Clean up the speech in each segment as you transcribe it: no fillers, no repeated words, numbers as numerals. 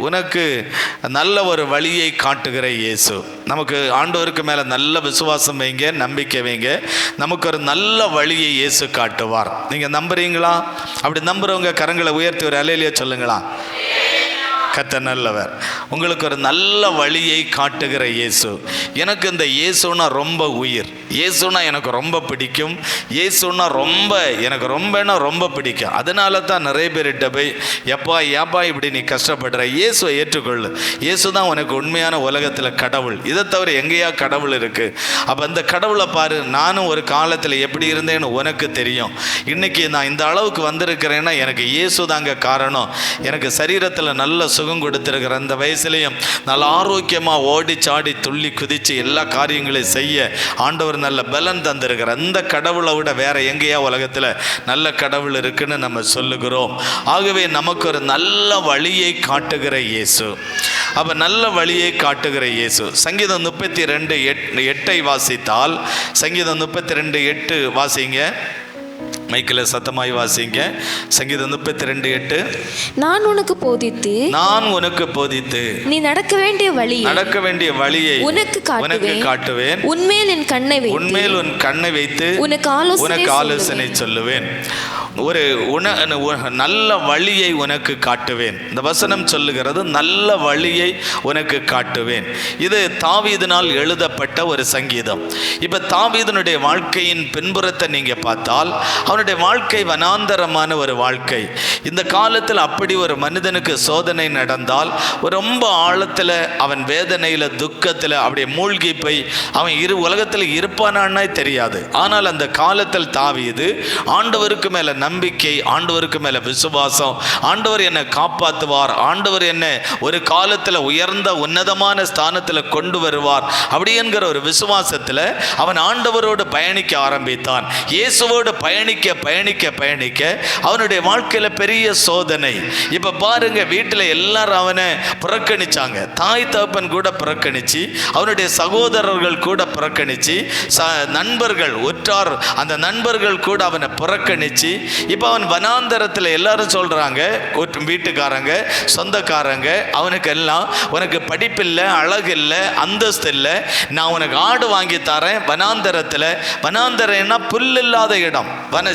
உனக்கு நல்ல ஒரு வழியை காட்டுகிற இயேசு. நமக்கு ஆண்டவருக்கு மேலே நல்ல விசுவாசம் வைங்க, நம்பிக்கை வைங்க. நமக்கு ஒரு நல்ல வழியை இயேசு காட்டுவார். நீங்கள் நம்புறீங்களா? அப்படி நம்புறவங்க கரங்களை உயர்த்தி ஒரு அல்லேலூயா சொல்லுங்களா. கர்த்தர் நல்லவர். உங்களுக்கு ஒரு நல்ல வழியை காட்டுகிற இயேசு. எனக்கு இந்த இயேசுனா ரொம்ப உயிர். இயேசுனா எனக்கு ரொம்ப பிடிக்கும். இயேசுனா எனக்கு ரொம்ப பிடிக்கும். அதனால தான் நிறைய பேர்கிட்ட போய் ஏப்பா இப்படி நீ கஷ்டப்படுற, இயேசுவை ஏற்றுக்கொள்ளு. இயேசு தான் உனக்கு உண்மையான உலகத்தில் கடவுள். இதை தவிர எங்கேயா கடவுள் இருக்குது? அப்போ அந்த கடவுளை பாரு. நானும் ஒரு காலத்தில் எப்படி இருந்தேன்னு உனக்கு தெரியும். இன்றைக்கி நான் இந்த அளவுக்கு வந்திருக்கிறேன்னா எனக்கு இயேசு தாங்க காரணம். எனக்கு சரீரத்தில் நல்ல சுகம் கொடுத்திருக்கிற அந்த வயசுலையும் நல்ல ஆரோக்கியமாக ஓடி சாடி துள்ளி குதித்து எல்லா காரியங்களையும் செய்ய ஆண்டவர் நல்ல பலன் தந்திருக்கிற அந்த கடவுளை விட வேற எங்கேயா உலகத்தில் நல்ல கடவுள் இருக்குன்னு நம்ம சொல்லுகிறோம். ஆகவே நமக்கு ஒரு நல்ல வழியை காட்டுகிற இயேசு. அப்போ நல்ல வழியை காட்டுகிற இயேசு. சங்கீதம் 32:8 வாசித்தால், சங்கீதம் 32:8 வாசிங்க. மைக்கில் சத்தமாய் வாசிங்க. சங்கீதம் 32:8. நான் உனக்கு போதித்து நீ நடக்க வேண்டிய வழியை உனக்கு காட்டுவேன். உன்மேல் உன் கண்ணை வைத்து உனக்கு ஆலோசனை சொல்லுவேன். ஒரு நல்ல வழியை உனக்கு காட்டுவேன். இந்த வசனம் சொல்லுகிறது நல்ல வழியை உனக்கு காட்டுவேன். இது தாவீதினால் எழுதப்பட்ட ஒரு சங்கீதம். இப்போ தாவீதினுடைய வாழ்க்கையின் பின்புறத்தை நீங்கள் பார்த்தால் அவனுடைய வாழ்க்கை வனாந்தரமான ஒரு வாழ்க்கை. இந்த காலத்தில் அப்படி ஒரு மனிதனுக்கு சோதனை நடந்தால் ரொம்ப ஆழத்தில் அவன் வேதனையில் துக்கத்தில் அப்படியே மூழ்கி போய் அவன் உலகத்தில் இருப்பானான்னே தெரியாது. ஆனால் அந்த காலத்தில் தாவீது ஆண்டவருக்கு மேலே நம்பிக்கை, ஆண்டவருக்கு மேலே விசுவாசம், ஆண்டவர் என்னை காப்பாற்றுவார், ஆண்டவர் என்னை ஒரு காலத்தில் உயர்ந்த உன்னதமான ஸ்தானத்தில் கொண்டு வருவார் அப்படி என்கிற ஒரு விசுவாசத்தில் அவன் ஆண்டவரோடு பயணிக்க ஆரம்பித்தான். இயேசுவோடு பயணிக்க அவனுடைய வாழ்க்கையில் பெரிய சோதனை. இப்போ பாருங்க, வீட்டில் எல்லாரும் அவனை புறக்கணிச்சாங்க. தாய் தகப்பன் கூட புறக்கணிச்சு, அவனுடைய சகோதரர்கள் கூட புறக்கணிச்சு, நண்பர்கள் உற்றார் அந்த நண்பர்கள் கூட அவனை புறக்கணிச்சு, இப்போ அவன் வனாந்தரத்தில் எல்லாரும் சொல்றாங்க, வீட்டுக்காரங்க சொந்தக்காரங்க அவனுக்கு எல்லாம், உனக்கு படிப்பில்லை, அழகு இல்லை, அந்தஸ்து இல்லை, நான் உனக்கு ஆடு வாங்கி தரேன். வனாந்தரம்னா புல் இல்லாத இடம்,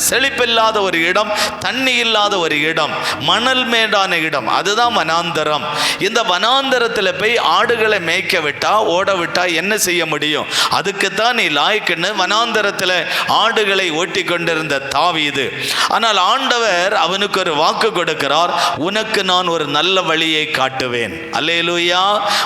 செழிப்பில்லாத ஒரு இடம், தண்ணி இல்லாத ஒரு இடம், மணல் மேடான இடம், அதுதான் வனாந்தரம். இந்த வனாந்தரத்தில் போய் ஆடுகளை மேய்க்க விட்டா, ஓட விட்டா என்ன செய்ய முடியும்? அதுக்குத்தான் நீ லாய்க்குன்னு வனாந்தரத்தில் ஆடுகளை ஓட்டி கொண்டிருந்த தாவீது. ஆனால் ஆண்டவர் அவனுக்கு ஒரு வாக்கு கொடுக்கிறார், உனக்கு நான் ஒரு நல்ல வழியை காட்டுவேன். அல்லேலூயா.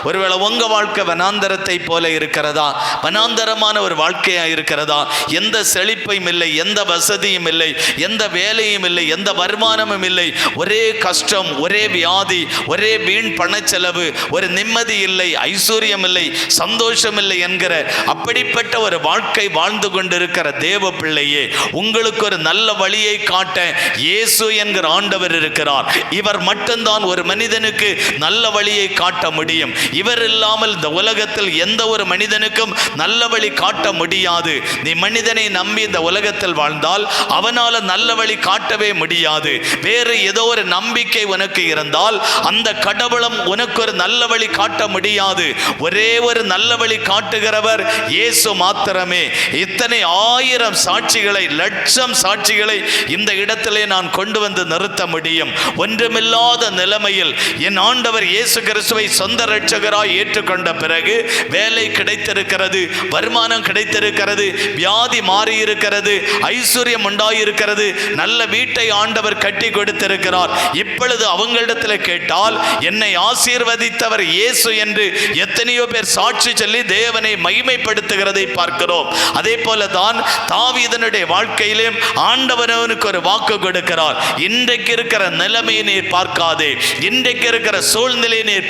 ஒருவேளை உங்க வாழ்க்கை வனாந்தரத்தை போல இருக்கிறதா? வனாந்தரமான ஒரு வாழ்க்கையா இருக்கிறதா? எந்த செழிப்பையும் இல்லை, எந்த வசதியும் இல்லை, எந்த வேலையும் இல்லை, எந்த வருமானமும் இல்லை, ஒரே கஷ்டம், ஒரே வியாதி, ஒரே வீண் பணச்செலவு, ஒரு நிம்மதி இல்லை, ஐஸ்வர்யம் இல்லை, சந்தோஷம் இல்லை என்கிற அப்படிப்பட்ட ஒரு வாழ்க்கை வாழ்ந்து கொண்டிருக்கிற தேவ பிள்ளையே, உங்களுக்கு ஒரு நல்ல வழியை காட்ட இயேசு என்கிற ஆண்டவர் இருக்கிறார். இவர் மட்டும்தான் ஒரு மனிதனுக்கு நல்ல வழியை காட்ட முடியும். இவர் இல்லாமல் இந்த உலகத்தில் எந்த ஒரு மனிதனுக்கும் நல்ல வழி காட்ட முடியாது. நீ மனிதனை நம்பி இந்த உலகத்தில் வாழ்ந்தால் அவனால நல்ல வழி காட்டவே முடியாது. வேறு ஏதோ ஒரு நம்பிக்கை உனக்கு இருந்தால் அந்த கடவுளும் உனக்கு ஒரு நல்ல வழி காட்ட முடியாது. ஒரே ஒரு நல்ல வழி காட்டுகிறவர் இயேசு மாத்திரமே. இத்தனை 1000 சாட்சிகளை, லட்சம் சாட்சிகளை இந்த இடத்திலே நான் கொண்டு வந்து நிறுத்த முடியும். ஒன்றுமில்லாத நிலைமையில் என் ஆண்டவர் இயேசு கிறிஸ்துவை சொந்த இரட்சகராய் ஏற்றுக்கொண்ட பிறகு வேலை கிடைத்திருக்கிறது, வருமானம் கிடைத்திருக்கிறது, வியாதி மாறி இருக்கிறது, ஐஸ்வர்யம் உண்டாயிருக்கிறது, நல்ல வீட்டை ஆண்டவர் கட்டி கொடுத்திருக்கிறார். இப்பொழுது அவங்களிடத்தில் கேட்டால் என்னை ஆசீர்வதித்தவர் இயேசு என்று எத்தனையோ பேர் சாட்சி சொல்லி தேவனை மகிமைப்படுத்துகிறதை பார்க்கிறோம். அதே போல தான் தாவீதனுடைய வாழ்க்கையிலும் ஆண்டவர் அவனுக்கு ஒரு வாக்கு கொடுக்கிறார். இன்றைக்கு இருக்கிற நிலைமையை நீர் பார்க்காதே, இன்றைக்கு இருக்கிற சூழ்நிலையை நீர்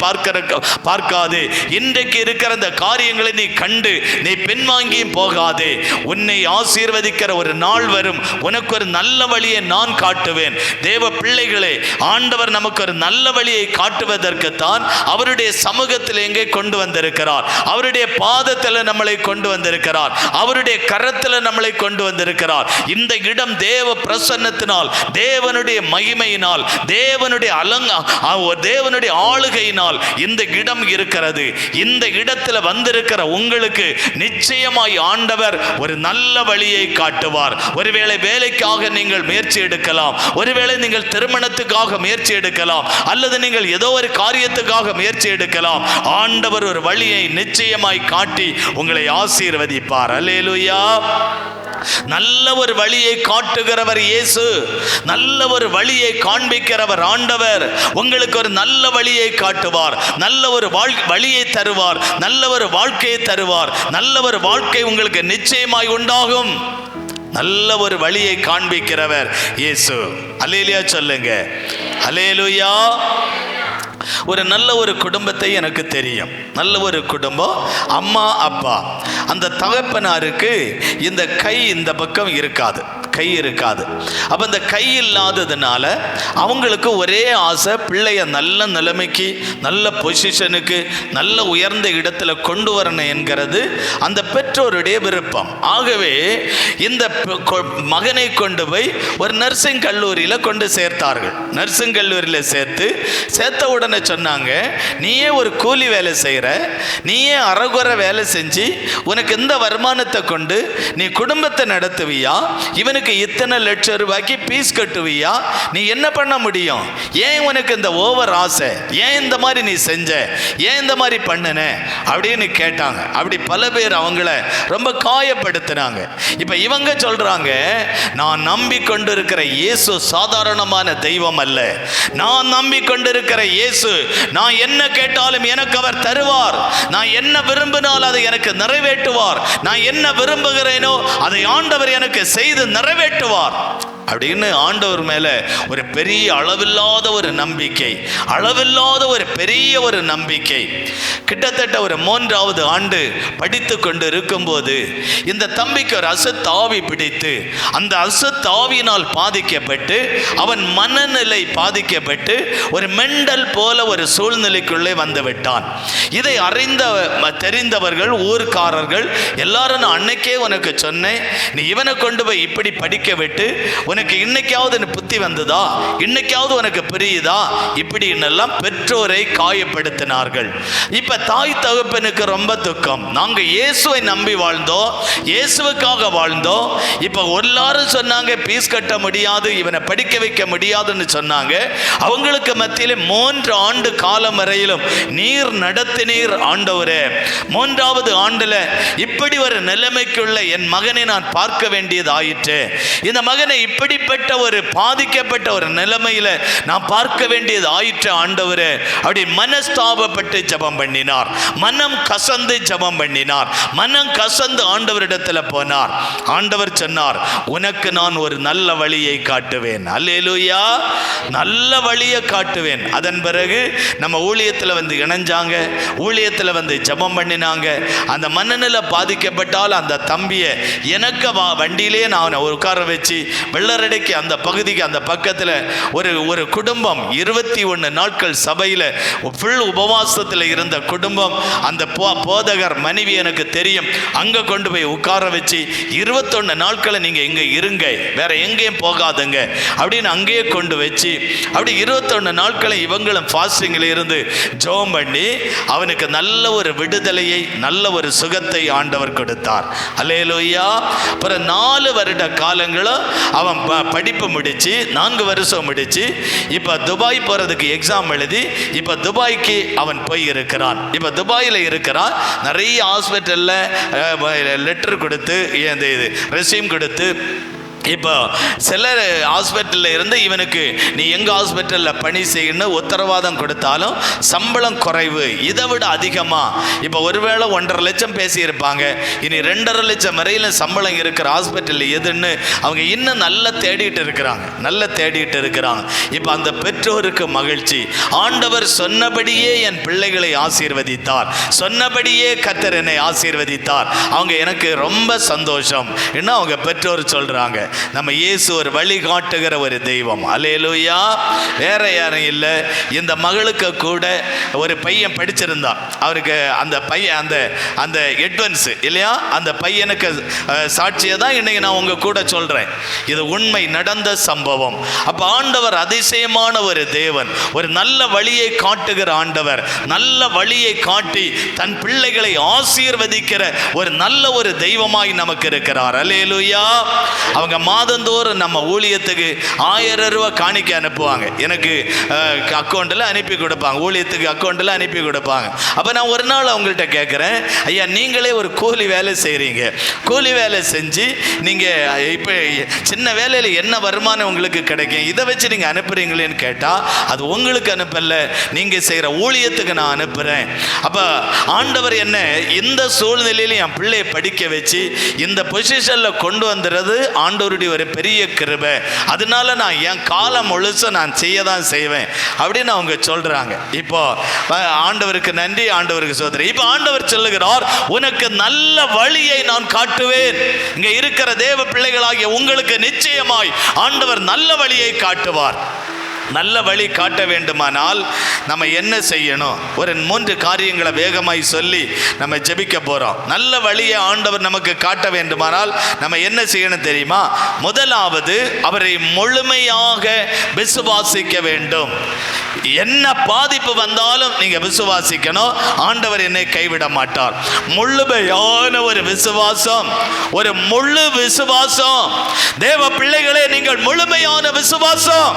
பார்க்காதே, இன்றைக்கு இருக்கிற அந்த காரியங்களை நீ கண்டு நீ பின்வாங்கியும் போகாதே. உன்னை ஆசீர்வதிக்கிற ஒரு நாள் வரும். உனக்கு ஒரு நல்ல வழியை நான் காட்டுவேன். தேவ பிள்ளைகளே, ஆண்டவர் நமக்கு ஒரு நல்ல வழியை காட்டுவதற்குத்தான் அவருடைய சமூகத்தில் எங்கே கொண்டு வந்திருக்கிறார். அவருடைய பாதத்தில் நம்மளை கொண்டு வந்திருக்கிறார். அவருடைய கரத்தில் நம்மளை கொண்டு வந்திருக்கிறார். இந்த இடம் தேவ பிரசன்னத்தினால், தேவனுடைய மகிமையினால், தேவனுடைய தேவனுடைய ஆளுகையினால் இந்த இடம் இருக்கிறது. இந்த இடத்துல வந்திருக்கிற உங்களுக்கு நிச்சயமாய் ஆண்டவர் ஒரு நல்ல வழியை காட்டுவார். ஒருவேளை வேலைக்காக நீங்கள் முயற்சி எடுக்கலாம், ஒருவேளை நீங்கள் திருமணத்துக்காக முயற்சி எடுக்கலாம், அல்லது நீங்கள் ஏதோ ஒரு காரியத்துக்காக முயற்சி எடுக்கலாம். ஆண்டவர் ஒரு வழியை நிச்சயமாய் காட்டி உங்களை ஆசீர்வதிப்பார். அல்லேலூயா. நல்ல ஒரு வழியை காட்டுகிறவர் இயேசு. நல்ல ஒரு வழியை காண்பிக்கிறவர் ஆண்டவர். உங்களுக்கு ஒரு நல்ல வழியை காட்டுவார், நல்ல ஒரு வழியை தருவார், நல்ல ஒரு வாழ்க்கையை தருவார். நல்ல ஒரு வாழ்க்கை உங்களுக்கு நிச்சயமாய் உண்டாகும். நல்ல ஒரு வழியை காண்பிக்கிறவர் இயேசு. அல்லேலூயா சொல்லுங்க. அல்லேலூயா. ஒரு நல்ல ஒரு குடும்பத்தை எனக்கு தெரியும். நல்ல ஒரு குடும்பம், அம்மா அப்பா. அந்த தகப்பனாருக்கு இந்த கை இந்த பக்கம் இருக்காது, கை இருக்காது. அப்போ இந்த கை இல்லாததுனால அவங்களுக்கு ஒரே ஆசை, பிள்ளைய நல்ல நிலைமைக்கு, நல்ல பொசிஷனுக்கு, நல்ல உயர்ந்த இடத்துல கொண்டு வரணும் என்கிறது அந்த பெற்றோருடைய விருப்பம். ஆகவே இந்த மகனை கொண்டு போய் ஒரு நர்சிங் கல்லூரியில் கொண்டு சேர்த்தார்கள். நர்சிங் கல்லூரியில் சேர்த்த உடனே சொன்னாங்க, நீயே ஒரு கூலி வேலை செய்கிற, நீயே அறகுறை வேலை செஞ்சு உனக்கு இந்த வருமானத்தை கொண்டு நீ குடும்பத்தை நடத்துவியா? இவனுக்கு இத்தனை லட்சம் ரூபாய்க்கு பீஸ் கட்டுவியா? நீ என்ன பண்ண முடியும்? ஏன் உனக்கு இந்த ஓவர் ஆசை? ஏன் இந்த மாதிரி நீ செஞ்ச? ஏன் இந்த மாதிரி பண்ணுன அப்படின்னு கேட்டாங்க. அப்படி பல பேர் அவங்கள ரொம்ப காயப்படுத்தினாங்க. இப்ப இவங்க சொல்றாங்க, நான் நம்பிக்கொண்டிருக்கிற இயேசு சாதாரணமான தெய்வம் அல்ல. நான் நம்பிக்கொண்டிருக்கிற இயேசு, நான் என்ன கேட்டாலும் எனக்கு அவர் தருவார். நான் என்ன விரும்பினால் அதை எனக்கு நிறைவேற்றுவார். நான் என்ன விரும்புகிறேனோ அதை ஆண்டவர் எனக்கு செய்து நிறைவேற்றுவார் அப்படின்னு ஆண்டவர் மேல ஒரு பெரிய அளவில்லாத ஒரு நம்பிக்கை, அளவில்லாத ஒரு பெரிய ஒரு நம்பிக்கை. கிட்டத்தட்ட ஒரு 3வது ஆண்டு படித்து கொண்டு இருக்கும்போது இந்த தம்பிக்கு ஒரு அசுத்தாவி பிடித்து, அந்த அசுத்தாவியினால் பாதிக்கப்பட்டு அவன் மனநிலை பாதிக்கப்பட்டு ஒரு மெண்டல் போல ஒரு சூழ்நிலைக்குள்ளே வந்து விட்டான். இதை தெரிந்தவர்கள், ஊர்க்காரர்கள் எல்லாரும், நான் அன்னைக்கே உனக்கு சொன்னேன், நீ இவனை கொண்டு போய் இப்படி படிக்க விட்டு உனக்கு இன்னைக்காவது புத்தி வந்ததா, இன்னைக்காவது உனக்கு புரியுதா, இப்படி எல்லாம் பெற்றோரை காயப்படுத்தினார்கள். இப்ப தாய் தகப்பனுக்கு ரொம்ப துக்கம். நாங்க இயேசுவை நம்பி வாழ்ந்தோம், இயேசுவுக்காக வாழ்ந்தோம். இப்ப எல்லாரும் சொன்னாங்க பீஸ் கட்ட முடியாது, இவனை படிக்க வைக்க முடியாதுன்னு சொன்னாங்க. அவங்களுக்கு மத்தியிலே 3 ஆண்டு காலம் வரையிலும் நீர் நடத்தினீர் ஆண்டவரே. 3வது ஆண்டுல இப்படி ஒரு நிலைமைக்குள்ள என் மகனை நான் பார்க்க வேண்டியது ஆயிற்று. இந்த மகனை இப்படிப்பட்ட ஒரு பாதிக்கப்பட்ட ஒரு நிலைமையில நான் பார்க்க வேண்டியது ஆயிற்று ஆண்டவரே. அப்படி மனஸ்தாபப்பட்டு ஜெபம் பண்ணினார், மனம் கசந்து ஜெபம் பண்ணினார், மனம் கசந்து ஆண்டவரிடத்தில் போனார். ஆண்டவர் சொன்னார், உனக்கு நான் ஒரு நல்ல வழியை காட்டுவேன். அல்லேலூயா. நல்ல வழியை காட்டுவேன். அதன் பிறகு நம்ம ஊழியத்தில் வந்து இணைஞ்சாங்க, ஊழியத்தில் வந்து ஜெபம் பண்ணினாங்க. அந்த மனநிலை பாதிக்கப்பட்டால் அந்த தம்பியை எனக்கு வண்டியிலே நான் உட்கார வச்சு வெள்ளரடைக்கு அந்த பகுதிக்கு அந்த பக்கத்தில் ஒரு குடும்பம் 21 நாட்கள் சபையில் ஃபுல் உபவாசத்தில் இருந்த குடும்பம். அந்த போதகர் மனைவி எனக்கு தெரியும். அங்கே கொண்டு போய் உட்கார வச்சு 21 நாட்களை நீங்கள் இங்கே இருங்க, வேற எங்கேயும் போகாதுங்க அப்படின்னு அங்கேயே கொண்டு வச்சு அப்படி 21 நாட்களை இவங்களும் ஃபாஸ்டிங்கில் இருந்து ஜெபம் பண்ணி அவனுக்கு நல்ல ஒரு விடுதலையை, நல்ல ஒரு சுகத்தை ஆண்டவர் கொடுத்தார். அல்லேலூயா. அப்புறம் 4 வருட காலங்களும் அவன் படிப்பு முடிச்சு 4 வருஷம் முடிச்சு இப்போ துபாய் போகிறதுக்கு எக்ஸாம் எழுதி இப்போ துபாய்க்கு அவன் போய் இருக்கிறான். இப்போ துபாயில் இருக்கிறான். நிறைய ஹாஸ்பிட்டலில் லெட்டர் கொடுத்து ரெஸ்யூம் கொடுத்து இப்போ சிலர் ஹாஸ்பிட்டலில் இருந்து இவனுக்கு நீ எங்கள் ஹாஸ்பிட்டலில் பணி செய்யணும் உத்தரவாதம் கொடுத்தாலும் சம்பளம் குறைவு, இதை விட அதிகமாக இப்போ ஒருவேளை 1.5 லட்சம் பேசியிருப்பாங்க, இனி 2.5 லட்சம் வரையில் சம்பளம் இருக்கிற ஹாஸ்பிட்டல் எதுன்னு அவங்க இன்னும் நல்லா தேடிட்டு இருக்கிறாங்க. இப்போ அந்த பெற்றோருக்கு மகிழ்ச்சி. ஆண்டவர் சொன்னபடியே என் பிள்ளைகளை ஆசீர்வதித்தார், சொன்னபடியே கர்த்தர் என்னை ஆசீர்வதித்தார். அவங்க எனக்கு ரொம்ப சந்தோஷம் என்ன அவங்க பெற்றோர் சொல்கிறாங்க. நம்ம இயேசு ஒரு வழிகாட்டுகிற ஒரு தெய்வம். அல்லேலூயா. வேற யாரும் இல்லை. இந்த மகளுக்கு கூட ஒரு பையன் படிச்சிருந்தான். அவருக்கு அந்த பையன் அந்த எட்வன்ஸ் இல்லையா, அந்த பையனுக்கு சாட்சியை தான் இன்னைக்கு நான் உங்க கூட சொல்றேன். இது உண்மை நடந்த சம்பவம். அப்ப ஆண்டவர் அதிசயமான ஒரு தேவன், ஒரு நல்ல வழியை காட்டுகிற ஆண்டவர், நல்ல வழியை காட்டி தன் பிள்ளைகளை ஆசீர்வதிக்கிற ஒரு நல்ல ஒரு தெய்வமாய் நமக்கு இருக்கிறார். அல்லேலூயா. அவங்க மாதந்தோறும் நம்ம ஊழியத்துக்கு 1000 ரூபாய் காணிக்கை அனுப்புவாங்க. எனக்கு அக்கௌண்ட்டில் அனுப்பி கொடுப்பாங்க, ஊழியத்துக்கு அக்கௌண்ட்டில் அனுப்பி கொடுப்பாங்க. அப்போ நான் ஒரு நாள் அவங்கள்ட்ட கேட்குறேன், ஐயா நீங்களே ஒரு கூலி வேலை செய்கிறீங்க, கூலி வேலை செஞ்சு நீங்கள் இப்போ சின்ன வேலையில் என்ன வருமானம் உங்களுக்கு கிடைக்கும், இதை வச்சு நீங்கள் அனுப்புகிறீங்களேன்னு கேட்டால், அது உங்களுக்கு அனுப்பல, நீங்கள் செய்கிற ஊழியத்துக்கு நான் அனுப்புகிறேன். அப்போ ஆண்டவர் என்ன இந்த சூழ்நிலையில் என் பிள்ளையை படிக்க வச்சு இந்த பொசிஷனில் கொண்டு வந்துடுறது ஆண்டவருடைய ஒரு பெரிய கிருபை. அதனால நான் என் காலம் முழுச நான் செய்ய தான் செய்வேன் அப்படின்னு அவங்க சொல்றாங்க. இப்போ ஆண்டவருக்கு நன்றி, ஆண்டவருக்கு சோதரி. இப்போ ஆண்டவர் சொல்லுகிறார், உனக்கு நல்ல வழியை நான் காட்டுவேன். இங்க இருக்கிற தேவ பிள்ளைகளாகிய உங்களுக்கு நிச்சயமாய் ஆண்டவர் நல்ல வழியை காட்டுவார். நல்ல வழி காட்ட வேண்டுமானால் நம்ம என்ன செய்யணும்? ஒரு 3 காரியங்களை வேகமாய் சொல்லி நம்ம ஜெபிக்க போறோம். நல்ல வழியை ஆண்டவர் நமக்கு காட்ட வேண்டுமானால் நம்ம என்ன செய்யணும் தெரியுமா? முதலாவது, அவரை முழுமையாக விசுவாசிக்க வேண்டும். என்ன பாதிப்பு வந்தாலும் நீங்க விசுவாசிக்கணும், ஆண்டவர் என்னை கைவிட மாட்டார். முழுமையான ஒரு விசுவாசம், ஒரு முழு விசுவாசம். தேவ பிள்ளைகளே, நீங்கள் முழுமையான விசுவாசம்.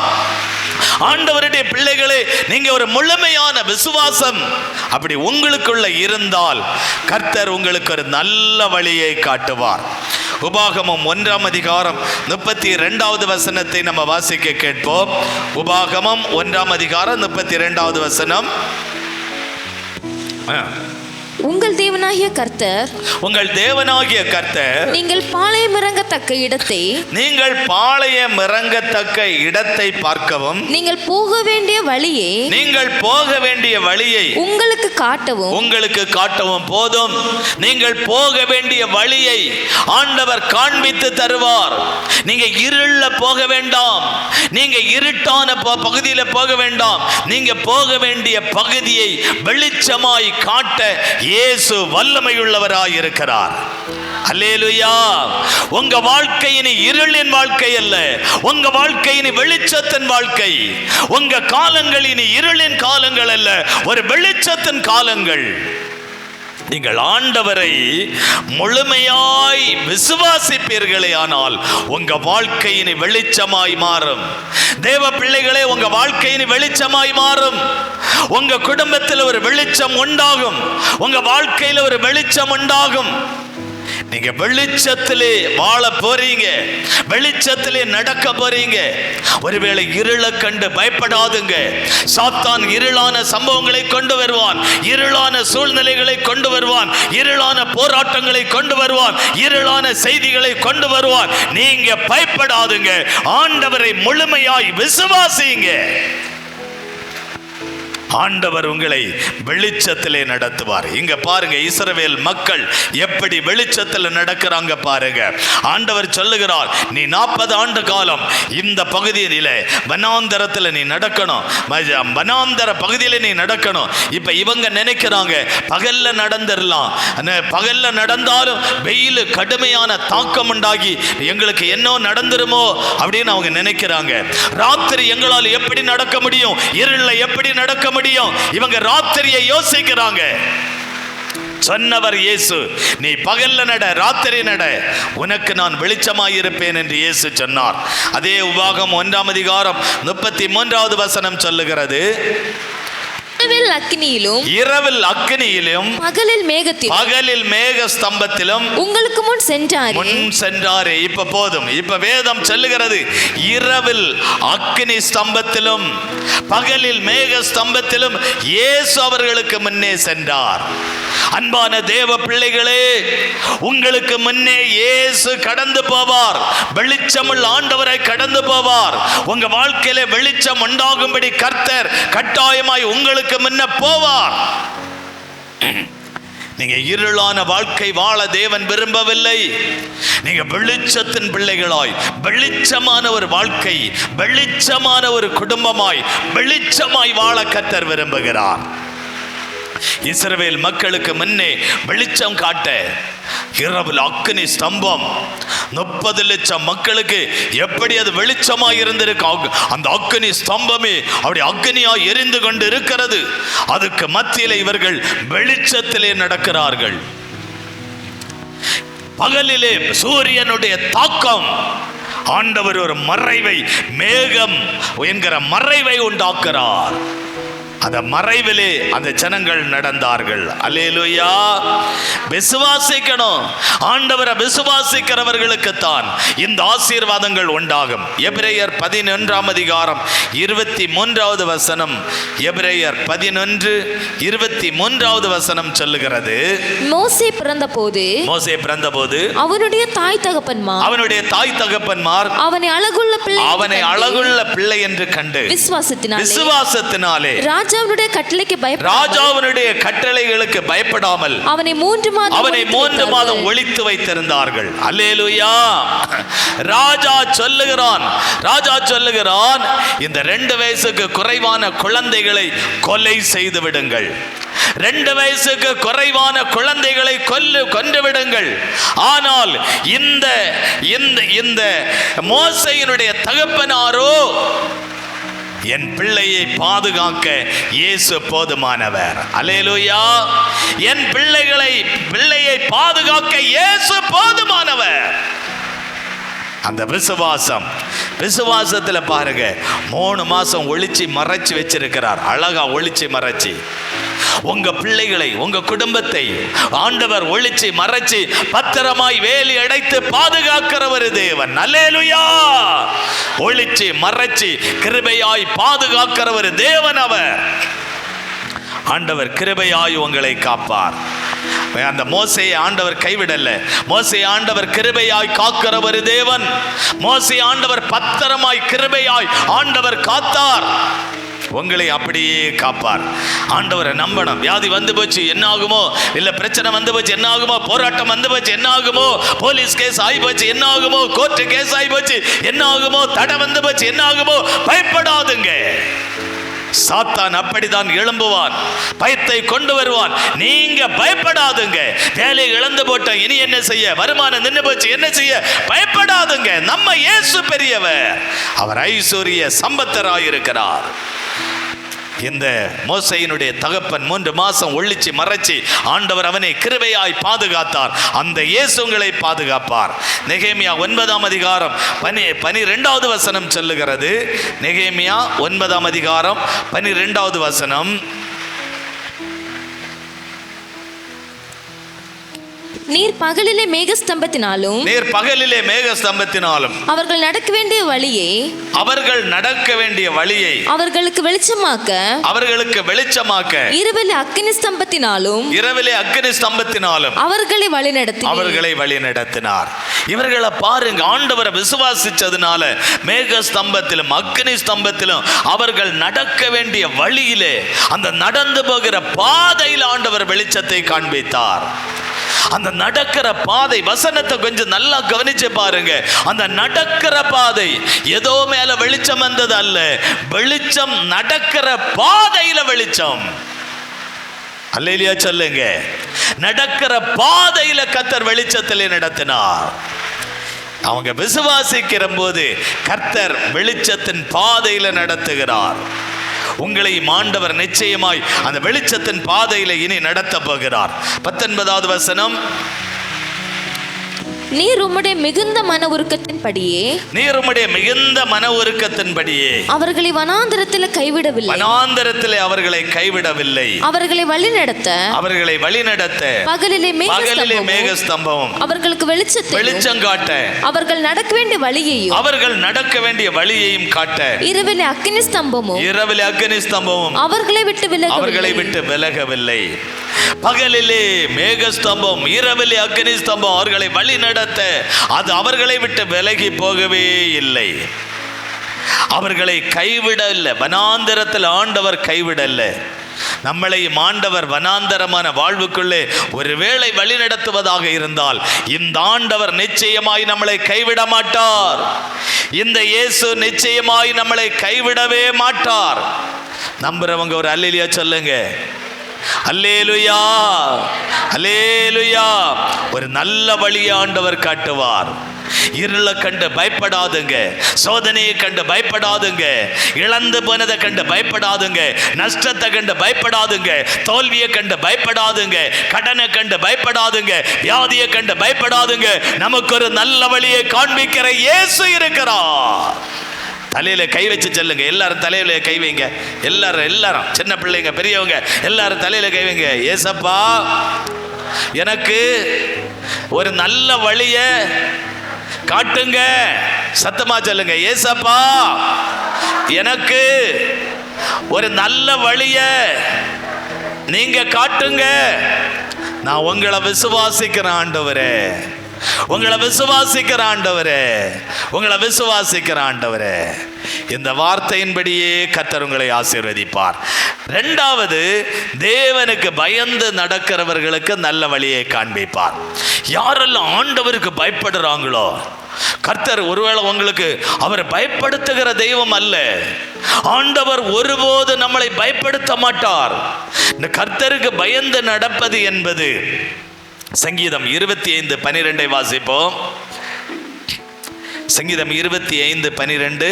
ஆண்டவருடைய பிள்ளைகளே, நீங்க ஒரு முழுமையான விசுவாசம் அப்படி உங்களுக்குள்ள இருந்தால் கர்த்தர் உங்களுக்கு ஒரு நல்ல வழியை காட்டுவார். உபாகமம் 1ஆம் அதிகாரம் 32வது வசனத்தை நம்ம வாசிக்க கேட்போம். உபாகமம் 1ஆம் அதிகாரம் 32வது வசனம். உங்கள் தேவனாகிய கர்த்தர், உங்கள் தேவனாகிய கர்த்தர் நீங்கள் பாளையம் இறங்கத்தக்க இடத்தை, நீங்கள் பாளையம் இறங்கத்தக்க இடத்தை பார்க்கவும், நீங்கள் போக வேண்டிய வழியை, நீங்கள் போக வேண்டிய வழியை உங்களுக்கு காட்டவும் போதும். நீங்கள் போக வேண்டிய வழியை ஆண்டவர் காண்பித்து தருவார். நீங்க இருள போக வேண்டாம், நீங்க இருட்டான பகுதியில் போக வேண்டாம். நீங்க போக வேண்டிய பகுதியை வெளிச்சமாய் காட்ட இயேசு வல்லமையுள்ளவராய் இருக்கிறார். அல்லேலூயா. உங்க வாழ்க்கை இனி இருளின் வாழ்க்கை அல்ல, உங்க வாழ்க்கை இனி வெளிச்சத்தின் வாழ்க்கை. உங்க காலங்கள் இனி இருளின் காலங்கள் அல்ல, ஒரு வெளிச்சத்தின் காலங்கள். நீங்கள் ஆண்டவரை முழுமையாய் விசுவாசிப்பீர்களே ஆனால் உங்க வாழ்க்கையினை வெளிச்சமாய் மாறும். தேவ பிள்ளைகளே, உங்க வாழ்க்கையினை வெளிச்சமாய் மாறும். உங்க குடும்பத்தில் ஒரு வெளிச்சம் உண்டாகும், உங்க வாழ்க்கையில் ஒரு வெளிச்சம் உண்டாகும். நீங்க வெளிச்சத்திலே வாழ போறீங்க, வெளிச்சத்திலே நடக்க போறீங்க. ஒருவேளை இருளை கண்டு பயப்படாதுங்க. சாத்தான் இருளான சம்பவங்களை கொண்டு வருவான், இருளான சூழ்நிலைகளை கொண்டு வருவான், இருளான போராட்டங்களை கொண்டு வருவான், இருளான செய்திகளை கொண்டு வருவான். நீங்க பயப்படாதுங்க, ஆண்டவரை முழுமையாய் விசுவாசிங்க. ஆண்டவர் உங்களை வெளிச்சத்திலே நடத்துவார். இங்க பாருங்க, இஸ்ரவேல் மக்கள் எப்படி வெளிச்சத்தில் நடக்கிறாங்க பாருங்க. ஆண்டவர் சொல்லுகிறார், நீ 40 ஆண்டு காலம் இந்த பகுதியில வனாந்தரத்தில் நீ நடக்கணும், வனாந்தர பகுதியில நீ நடக்கணும். இப்ப இவங்க நினைக்கிறாங்க பகல்ல நடந்துடலாம், பகல்ல நடந்தாலும் வெயில் கடுமையான தாக்கம் உண்டாகி எங்களுக்கு என்ன நடந்துருமோ அப்படின்னு அவங்க நினைக்கிறாங்க. ராத்திரி எங்களால் எப்படி நடக்க முடியும், இருள எப்படி நடக்க முடியும்? இவங்க ராத்திரியை யோசிக்கிறாங்க. சொன்னவர் இயேசு, நீ பகல்ல நட, ராத்திரி நட, உனக்கு நான் வெளிச்சமாயிருப்பேன் என்று இயேசு சொன்னார். அதே உபாகம் 1ஆம் அதிகாரம் 33வது வசனம் சொல்லுகிறது, இரவில் அக்கினியிலும் பகலில் மேக ஸ்தம்பத்திலும் உங்களுக்கு முன் சென்றாரே. இப்ப போதும், இப்ப வேதம் சொல்லுகிறது, இரவில் அக்கினி ஸ்தம்பத்திலும் பகலில் மேக ஸ்தம்பத்திலும் இயேசு அவர்களுக்கு முன்னே சென்றார். அன்பான தேவ பிள்ளைகளே, உங்களுக்கு முன்னே இயேசு கடந்து போவார். வெளிச்சமுள்ள ஆண்டவரை கடந்து போவார். உங்க வாழ்க்கையில வெளிச்சம் உண்டாகும்படி கர்த்தர் கட்டாயமாய் உங்களுக்கு முன்ன போவார். நீங்க இருளான வாழ்க்கை வாழ தேவன் விரும்பவில்லை. நீங்க வெளிச்சத்தின் பிள்ளைகளாய் வெளிச்சமான ஒரு வாழ்க்கை, வெளிச்சமான ஒரு குடும்பமாய், வெளிச்சமாய் வாழ கர்த்தர் விரும்புகிறார். இஸ்ரவேல் மக்களுக்கு முன்னே வெளிச்சம் காட்ட இரவில் அக்கினி ஸ்தம்பம் 30 லட்சம் மக்களுக்கு எப்படி அது வெளிச்சமாய் இருந்திருக்கு. அந்த அக்கினி ஸ்தம்பமே அப்படி அக்கினியாய் எரிந்து கொண்டு இருக்கிறது. அதுக்கு மத்தியிலே இவர்கள் வெளிச்சத்திலே நடக்கிறார்கள். பகலிலே சூரியனுடைய தாக்கம், ஆண்டவர் ஒரு மறைவை, மேகம் என்கிற மறைவை உண்டாக்குறார். அந்த மறைவிலே அந்த ஜனங்கள் நடந்தார்கள். அல்லேலூயா. விசுவாசிக்கணும். ஆண்டவரை விசுவாசிக்கிறவர்களுக்கு தான் இந்த ஆசீர்வாதங்கள் உண்டாகும். எபிரேயர் 11ஆம் அதிகாரம் 23வது வசனம். எபிரேயர் 11:23வது வசனம் சொல்லுகிறது, மோசே பிறந்தபோது அவனுடைய தாய் தகப்பன்மார் அவனை அழகுள்ள பிள்ளை என்று கண்டு விசுவாசத்தினாலே ராஜாவினுடைய கட்டளைகளுக்கு பயப்படாமல் அவனை 3 மாதம் ஒளித்து வைத்திருந்தார்கள். அல்லேலூயா. ராஜா சொல்லுகிறான், இந்த 2 வயசுக்கு குறைவான குழந்தைகளை கொலை செய்து விடுங்கள். 2 வயசுக்கு குறைவான குழந்தைகளை கொன்று விடுங்கள். ஆனால் இந்த மோசேயினுடைய தகப்பனாரோ, என் பிள்ளையை பாதுகாக்க இயேசு போதுமானவர். அல்லேலூயா. என் பிள்ளையை பாதுகாக்க இயேசு போதுமானவர். அந்த விசுவாசத்துல பாருங்க, 3 மாசம் ஒளிச்சு மறைச்சு வச்சிருக்கிறார். அழகா ஒளிச்சு மறைச்சு உங்க பிள்ளைகளை, உங்க குடும்பத்தை ஆண்டவர் ஒளிச்சு மறைச்சு பத்திரமாய் வேலி அடைத்து பாதுகாக்கிற ஒரு தேவன். அல்லேலூயா. ஒளிச்சு மறைச்சு கிருபையாய் பாதுகாக்கிற ஒரு தேவன் அவர். ஆண்டவர் கிருபையாய் உங்களை காப்பார். அந்த மோசேயை ஆண்டவர் கைவிடல. மோசேயை ஆண்டவர் கிருபையாய் காக்கிற ஒரு தேவன். மோசேயை ஆண்டவர் பத்திரமாய் கிருபையாய் ஆண்டவர் காத்தார். உங்களை அப்படியே காப்பார். ஆண்டவரை நம்பணும். வியாதி வந்து போச்சு, என்ன ஆகுமோ? இல்ல பிரச்சனை வந்து போச்சு, என்ன ஆகுமோ? போராட்டம் வந்து போச்சு, என்ன ஆகுமோ? போலீஸ் கேஸ் ஆகி போச்சு, என்ன ஆகுமோ? கோர்ட்டு கேஸ் ஆகி போச்சு, என்ன ஆகுமோ? தடை வந்து போச்சு, என்ன ஆகுமோ? பயப்படாதுங்க. சாத்தான் அப்படிதான் எழும்புவான், பயத்தை கொண்டு வருவான். நீங்க பயப்படாதுங்க. வேலை இழந்து போட்டோம், இனி என்ன செய்ய? வருமானம் நின்று போச்சு, என்ன செய்ய? பயப்படாதுங்க. நம்ம இயேசு பெரியவர். அவர் ஐஸ்வர்ய சம்பத்தராயிருக்கிறார். இந்த மோசேயினுடைய தகப்பன் 3 மாசம் ஒளிச்சு மறைச்சு ஆண்டவர் அவனை கிருபையாய் பாதுகாத்தார். அந்த இயேசு உங்களை பாதுகாப்பார். நெகேமியா 9ஆம் அதிகாரம் 12வது வசனம் சொல்லுகிறது. நெகேமியா 9ஆம் அதிகாரம் 12வது வசனம். நீர் பகலிலே மேகஸ்தம்பத்தினாலும் அவர்கள் நடக்க வேண்டிய வழியை அவர்களுக்கு வெளிச்சமாக்க இரவிலே அக்கினி ஸ்தம்பத்தினாலும் அவர்களை வழிநடத்தினார். இவர்களை பாருங்க, ஆண்டவரை விசுவாசிச்சதுனால மேக ஸ்தம்பத்திலும் அக்கினி ஸ்தம்பத்திலும் அவர்கள் நடக்க வேண்டிய வழியிலே, அந்த நடந்து போகிற பாதையில் ஆண்டவர் வெளிச்சத்தை காண்பித்தார். அந்த நடக்கிற பாதை, வசனத்தை கொஞ்சம் நல்லா கவனிச்சு பாருங்க. அந்த நடக்கிற பாதை ஏதோ மேல வெளிச்சம் வந்தது அல்ல, வெளிச்சம் நடக்கிற பாதையில வெளிச்சம். அல்லேலூயா சொல்லுங்க. நடக்கிற பாதையில கர்த்தர் வெளிச்சத்திலே நடத்தினார். அவங்க விசுவாசிக்கிற போது கர்த்தர் வெளிச்சத்தின் பாதையில நடத்துகிறார். உங்களை ஆண்டவர் நிச்சயமாய் அந்த வெளிச்சத்தின் பாதையில இனி நடத்த போகிறார். 19வது வசனம். நீர் உம்முடைய மிகுந்த மன உருக்கத்தின்படியே அவர்களை வனாந்தரத்திலே அவர்களை கைவிடவில்லை. அவர்களை வழிநடத்த பகலிலே மேகஸ்தம்பம் அவர்களுக்கு வெளிச்சம் காட்ட, அவர்கள் நடக்க வேண்டிய வழியையும் காட்ட இரவிலே அக்கினி ஸ்தம்பமும் அவர்களை விட்டு விலகவில்லை. பகலிலே மேகஸ்தம்பம், இரவிலே அக்கினி ஸ்தம்பம் அவர்களை வழி நடத்த, அது அவர்களை விட்டு விலகி போகவே இல்லை. அவர்களை கைவிடல. வனாந்தரத்தில் ஆண்டவர் கைவிடல. நம்மளை ஆண்டவர் வனாந்தரமான வாழ்வுக்குள்ளே ஒருவேளை வழி நடத்துவதாக இருந்தால் இந்த ஆண்டவர் நிச்சயமாய் நம்மளை கைவிட மாட்டார். இந்த இயேசு நிச்சயமாய் நம்மளை கைவிடவே மாட்டார். நம்புறவங்க ஒரு அல்லேலூயா சொல்லுங்க. அல்லேலூயா, அல்லேலூயா. ஒரு நல்ல வழியை ஆண்டவர் காட்டுவார். இருளை கண்டு பயப்படாதுங்க, சோதனையை கண்டு பயப்படாதுங்க, இழந்து போனதை கண்டு பயப்படாதுங்க, நஷ்டத்தை கண்டு பயப்படாதுங்க, தோல்வியை கண்டு பயப்படாதுங்க, கடனை கண்டு பயப்படாதுங்க, வியாதியை கண்டு பயப்படாதுங்க. நமக்கு ஒரு நல்ல வழியை காண்பிக்கிற இயேசு இருக்கிறார். தலையில கை வச்சு சொல்லுங்க. எல்லாரும் தலையில கை வைங்க. எல்லாரும் சின்ன பிள்ளைங்க பெரியவங்க எல்லாரும் தலையில கை வைங்க. ஏசப்பா, எனக்கு ஒரு நல்ல வழிய காட்டுங்க. சத்தமா சொல்லுங்க. ஏசப்பா, எனக்கு ஒரு நல்ல வழிய நீங்க காட்டுங்க. நான் உங்களை விசுவாசிக்கிறேன் ஆண்டவரே, உங்களை விசுவாசிக்கிற ஆண்டவரே, உங்களை விசுவாசிக்கிற ஆண்டவரே. இந்த வார்த்தையின்படியே கர்த்தர் உங்களை ஆசீர்வதிப்பார். இரண்டாவது, தேவனுக்கு பயந்து நடக்கிறவர்களுக்கு நல்ல வழியை காண்பிப்பார். யாரெல்லாம் ஆண்டவருக்கு பயப்படுறாங்களோ, கர்த்தர் ஒருவேளை உங்களுக்கு அவர் பயப்படுத்துகிற தெய்வம் அல்ல. ஆண்டவர் ஒருபோது நம்மளை பயப்படுத்த மாட்டார். இந்த கர்த்தருக்கு பயந்து நடப்பது என்பது சங்கீதம் 25:12 வாசிப்போம். சங்கீதம் 25:12.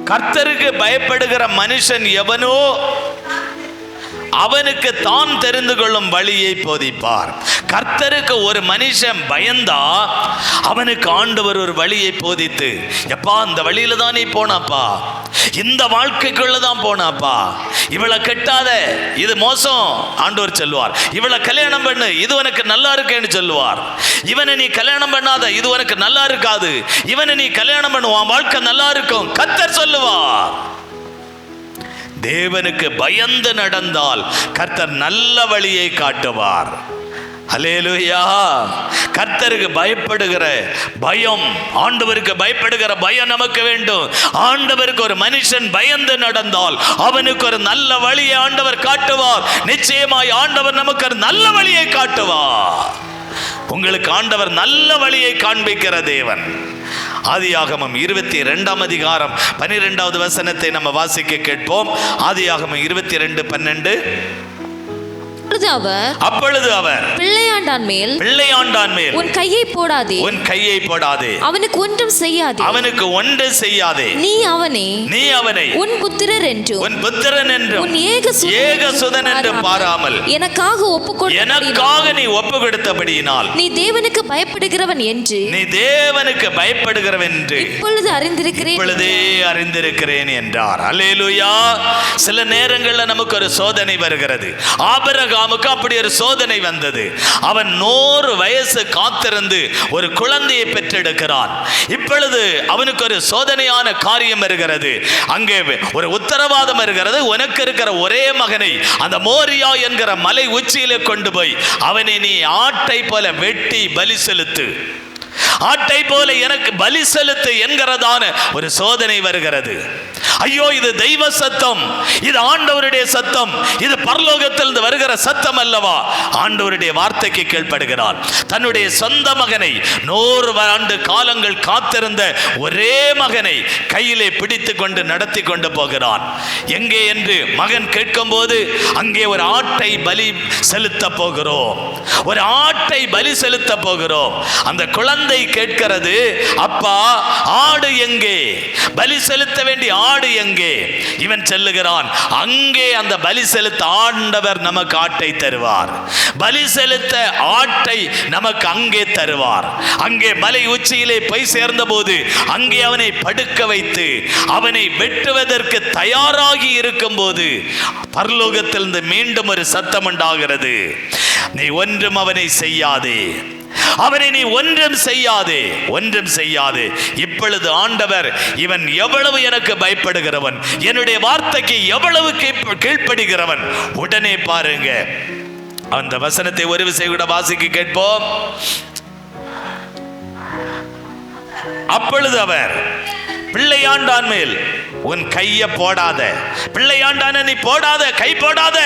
கர்த்தருக்கு பயப்படுகிற மனுஷன் எவனோ அவனுக்கு தான் தெரிந்து கொள்ளும் வழியை போதிப்பார். கர்த்தருக்கு ஒரு மனுஷன் பயந்தா அவனுக்கு ஆண்டவர் ஒரு வழியை போதித்து, எப்பா இந்த வழியில தான் நீ போனாப்பா, இந்த வாழ்க்கைக்குள்ளதான் போனாப்பா, இவளை கெட்டாத, இது மோசம் ஆண்டவர் சொல்லுவார். இவளை கல்யாணம் பண்ணு, இது உனக்கு நல்லா இருக்கேன்னு சொல்லுவார். இவனை நீ கல்யாணம் பண்ணாத, இது உனக்கு நல்லா இருக்காது, இவனை நீ கல்யாணம் பண்ணுவான், வாழ்க்கை நல்லா இருக்கும் கர்த்தர் சொல்லுவார். தேவனுக்கு பயந்து நடந்தால் கர்த்தர் நல்ல வழியை காட்டுவார். அல்லேலூயா. கர்த்தருக்கு பயப்படுகிற பயம், ஆண்டவருக்கு பயப்படுகிற பயம் நமக்கு வேண்டும். ஆண்டவருக்கு ஒரு மனுஷன் பயந்து நடந்தால் அவனுக்கு ஒரு நல்ல வழியை ஆண்டவர் காட்டுவார். நிச்சயமாய் ஆண்டவர் நமக்கு ஒரு நல்ல வழியை காட்டுவார். உங்களுக்கு ஆண்டவர் நல்ல வழியை காண்பிக்கிற தேவன். ஆதியாகமம் 22:12 நம்ம வாசிக்க கேட்போம். ஆதியாகமம் 22:12. அப்பொழுது அவர் பிள்ளையாண்டான் மேல் உன் கையை போடாதே, அவனுக்கு ஒன்றும் செய்யாதே, நீ அவனை உன் புத்திரர் என்றும் உன் ஏகசுதன் என்றும் பாராமல் எனக்காக நீ ஒப்பு கொடுத்தபடியினால் நீ தேவனுக்கு பயப்படுகிறவன் என்று இப்பொழுது அறிந்திருக்கிறேன் என்றார். அல்லேலூயா. சில நேரங்களில் நமக்கு ஒரு சோதனை வருகிறது. ஆபிரகாமுக்கு அப்படி ஒரு சோதனை வந்தது. அவன் 100 வயசு காத்திருந்து ஒரு குழந்தையை பெற்றெடுக்கிறான். இப்பொழுது அவனுக்கு ஒரு சோதனையான காரியம் வருகிறது. அங்கே ஒரு உத்தரவாதம் வருகிறது. உனக்கு இருக்கிற ஒரே மகனை அந்த மோரியா என்கிற மலை உச்சியிலே கொண்டு போய் அவனை நீ ஆட்டை போல வெட்டி பலி செலுத்து, ஆட்டை போல எனக்கு பலி செலுத்து என்கிறதான ஒரு சோதனை வருகிறது. ஐயோ, இது தெய்வ சத்தம், இது ஆண்டவருடைய சத்தம், இது பரலோகத்திலிருந்து வருகிற சத்தம் அல்லவா? ஆண்டவருடைய வார்த்தைக்கு கீழ்ப்படுகிறான். தன்னுடைய சொந்த மகனை 100 ஆண்டு காலங்கள் காத்திருந்த ஒரே மகனை கையிலே பிடித்து கொண்டு நடத்தி கொண்டு போகிறான். எங்கே என்று மகன் கேட்கும் போது அங்கே ஒரு ஆட்டை பலி செலுத்த போகிறோம், ஒரு ஆட்டை பலி செலுத்த போகிறோம். அந்த குழந்தை கேட்கிறது, அப்பா ஆடு எங்கே? பலி செலுத்த வேண்டிய ஆடு எங்கே? இவன் செல்லுகிறான். அங்கே அந்த பலி செலுத்த ஆண்டவர் நமக்கு ஆட்டை தருவார். பலி செலுத்த ஆட்டை நமக்கு அங்கே தருவார். அங்கே மலை உச்சியிலே போய் சேர்ந்த போது அங்கே அவனை படுக்க வைத்து அவனை வெட்டுவதற்கு தயாராகி இருக்கும் போது பரலோகத்திலிருந்து மீண்டும் ஒரு சத்தம் உண்டாகிறது. நீ ஒன்றும் அவனை செய்யாதே, அவனை நீ ஒன்றும் செய்யாதே. இப்பொழுது ஆண்டவர், இவன் எவ்வளவு எனக்கு பயப்படுகிறவன், என்னுடைய வார்த்தைக்கு எவ்வளவு கீழ்ப்படுகிறவன். உடனே பாருங்க, அந்த வசனத்தை ஒரு விசை கூட வாசிக்க கேட்போம். அப்பொழுது அவர் பிள்ளையாண்டான் மேல் உன் கையை போடாத, பிள்ளையாண்டான நீ போடாத, கை போடாத.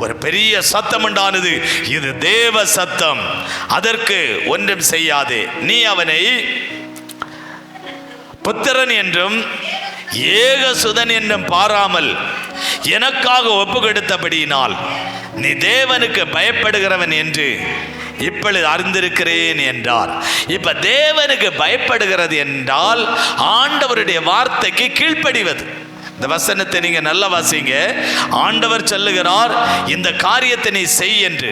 ஒரு பெரிய சத்தம் உண்டானது. இது தேவ சத்தம், அதற்கு ஒன்றும் செய்யாதே. நீ அவனை புத்திரன் என்றும் ஏகசுதன் என்றும் பாராமல் எனக்காக ஒப்பு கொடுத்தபடியினால் நீ தேவனுக்கு பயப்படுகிறவன் என்று இப்பொழுது அறிந்திருக்கிறேன் என்றார். இப்ப தேவனுக்கு பயப்படுகிறது என்றால் ஆண்டவருடைய வார்த்தைக்கு கீழ்ப்படிவது. இந்த வசனத்தை நீங்க நல்லா வாசிங்க. ஆண்டவர் சொல்லுகிறார், இந்த காரியத்தை நீ செய் என்று.